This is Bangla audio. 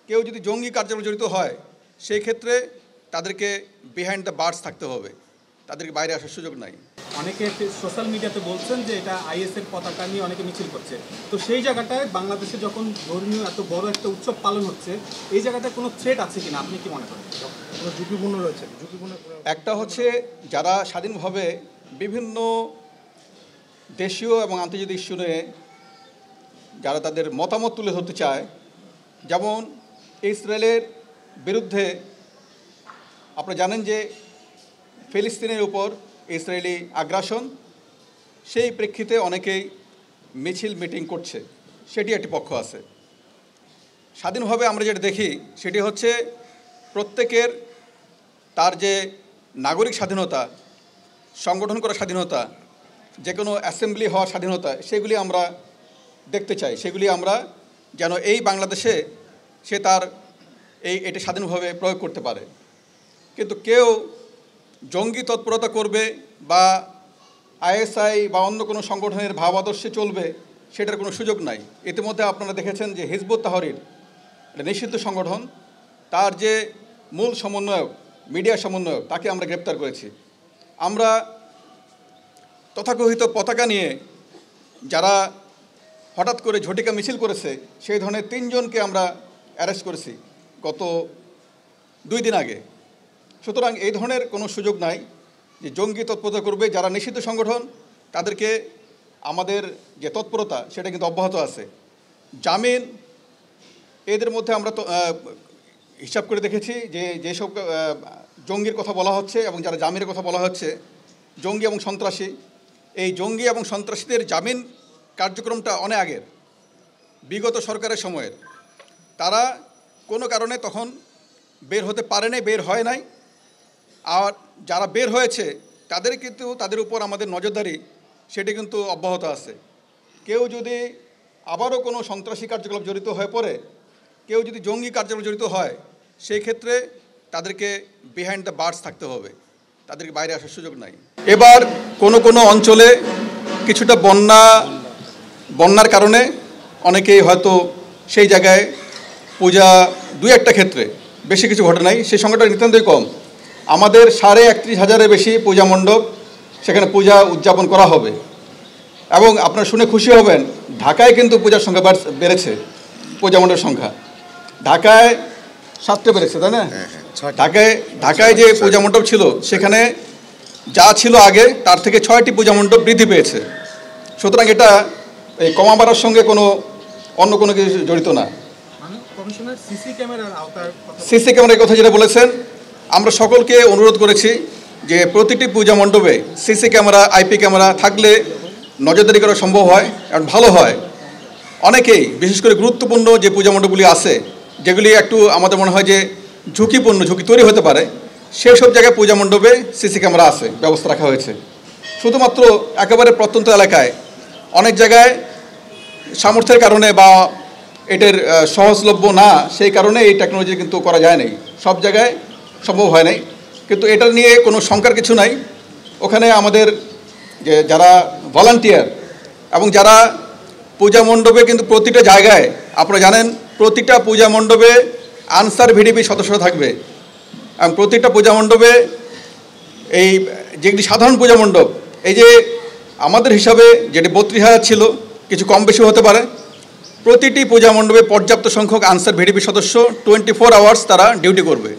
কেউ যদি জঙ্গি কার্যক্রমে জড়িত হয় সেই ক্ষেত্রে তাদেরকে বিহাইন্ড দ্য বার্স থাকতে হবে, তাদেরকে বাইরে আসার সুযোগ নাই। অনেকে সোশ্যাল মিডিয়াতে বলছেন যে এটা আইএসের পতাকা নিয়ে অনেকে মিছিল করছে, তো সেই জায়গাটায় বাংলাদেশে যখন ধর্মীয় এত বড় একটা উৎসব পালন হচ্ছে এই জায়গাটায় কোনো থ্রেট আছে কিনা আপনি কি মনে করেন? ঝুঁকিপূর্ণ রয়েছে। একটা হচ্ছে যারা স্বাধীনভাবে বিভিন্ন দেশীয় এবং আন্তর্জাতিক ইস্যু নিয়ে যারা তাদের মতামত তুলে ধরতে চায়, যেমন ইসরায়েলের বিরুদ্ধে আপনারা জানেন যে ফিলিস্তিনের উপর ইসরায়েলি আগ্রাসন, সেই প্রেক্ষিতে অনেকেই মিছিল মিটিং করছে, সেটি একটি পক্ষ আছে। স্বাধীনভাবে আমরা যেটা দেখি সেটি হচ্ছে প্রত্যেকের তার যে নাগরিক স্বাধীনতা, সংগঠন করার স্বাধীনতা, যে কোনো অ্যাসেম্বলি হওয়ার স্বাধীনতা, সেগুলি আমরা দেখতে চাই। সেগুলি আমরা যেন এই বাংলাদেশে সে তার এটি স্বাধীনভাবে প্রয়োগ করতে পারে। কিন্তু কেউ জঙ্গি তৎপরতা করবে বা আইএসআই বা অন্য কোনো সংগঠনের ভাব আদর্শে চলবে, সেটার কোনো সুযোগ নাই। ইতিমধ্যে আপনারা দেখেছেন যে হিজবুত তাহরির এটা নিষিদ্ধ সংগঠন, তার যে মূল সমন্বয়ক, মিডিয়া সমন্বয়ক, তাকে আমরা গ্রেপ্তার করেছি। আমরা তথাকথিত পতাকা নিয়ে যারা হঠাৎ করে ঝটিকা মিছিল করেছে সেই ধরনের 3 জনকে আমরা অ্যারেস্ট করেছি গত 2 দিন আগে। সুতরাং এই ধরনের কোনো সুযোগ নাই যে জঙ্গি তৎপরতা করবে। যারা নিষিদ্ধ সংগঠন তাদেরকে আমাদের যে তৎপরতা সেটা কিন্তু অব্যাহত আছে। জামিন এদের মধ্যে আমরা হিসাব করে দেখেছি যে যেসব জঙ্গির কথা বলা হচ্ছে এবং যারা জামিনের কথা বলা হচ্ছে জঙ্গি এবং সন্ত্রাসী, এই জঙ্গি এবং সন্ত্রাসীদের জামিন কার্যক্রমটা অনেক আগের, বিগত সরকারের সময়ের। তারা কোনো কারণে তখন বের হতে পারে নাই, বের হয় নাই। আর যারা বের হয়েছে তাদের কিন্তু তাদের উপর আমাদের নজরদারি সেটি কিন্তু অব্যাহত আছে। কেউ যদি আবারও কোনো সন্ত্রাসী কার্যকলাপ জড়িত হয়ে পড়ে, কেউ যদি জঙ্গি কার্যকলাপ জড়িত হয়, সেই ক্ষেত্রে তাদেরকে বিহাইন্ড দ্য বার্স থাকতে হবে, তাদেরকে বাইরে আসার সুযোগ নাই। এবার কোনো অঞ্চলে কিছুটা বন্যার কারণে অনেকেই হয়তো সেই জায়গায় পূজা 2-1টা ক্ষেত্রে, বেশি কিছু ঘটে নাই, সেই সংখ্যাটা নিতান্তই কম। আমাদের 31,500-এর বেশি পূজা মণ্ডপ সেখানে পূজা উদযাপন করা হবে। এবং আপনারা শুনে খুশি হবেন, ঢাকায় কিন্তু পূজার সংখ্যা বেড়েছে, পূজা মণ্ডপের সংখ্যা ঢাকায় 7টা বেড়েছে, তাই না? ঢাকায় যে পূজা মণ্ডপ ছিল সেখানে যা ছিল আগে তার থেকে 6টি পূজা মণ্ডপ বৃদ্ধি পেয়েছে। সুতরাং এটা এই কমা বাড়ার সঙ্গে অন্য কোনো কিছু জড়িত না। সিসি ক্যামেরার কথা যেটা বলেছেন, আমরা সকলকে অনুরোধ করেছি যে প্রতিটি পূজা মণ্ডপে সিসি ক্যামেরা, আইপি ক্যামেরা থাকলে নজরদারি করা সম্ভব হয় এবং ভালো হয়। অনেকেই বিশেষ করে গুরুত্বপূর্ণ যে পূজা মণ্ডপগুলি আছে, যেগুলি একটু আমাদের মনে হয় যে ঝুঁকি তৈরি হতে পারে, সেই সব জায়গায় পূজা মণ্ডপে সিসি ক্যামেরা আছে, ব্যবস্থা রাখা হয়েছে। শুধুমাত্র একেবারে প্রত্যন্ত এলাকায় অনেক জায়গায় সামর্থ্যের কারণে বা এটার সহজলভ্য না, সেই কারণে এই টেকনোলজি কিন্তু করা যায় নাই, সব জায়গায় সম্ভব হয় নাই। কিন্তু এটা নিয়ে কোনো শঙ্কার কিছু নাই। ওখানে আমাদের যে যারা ভলান্টিয়ার এবং যারা পূজা মণ্ডপে কিন্তু প্রতিটা জায়গায়, আপনারা জানেন প্রতিটা পূজা মণ্ডপে আনসার ভিডিপি সদস্য থাকবে এবং প্রতিটা পূজা মণ্ডপে এই যেগুলি সাধারণ পূজা মণ্ডপ, এই যে আমাদের হিসাবে যেটি 32,000 ছিল, কিছু কম বেশি হতে পারে, প্রতিটি পূজা মণ্ডপে পর্যাপ্ত সংখ্যক আনসার ভিডিপি সদস্য 24 আওয়ার্স তারা ডিউটি করবে।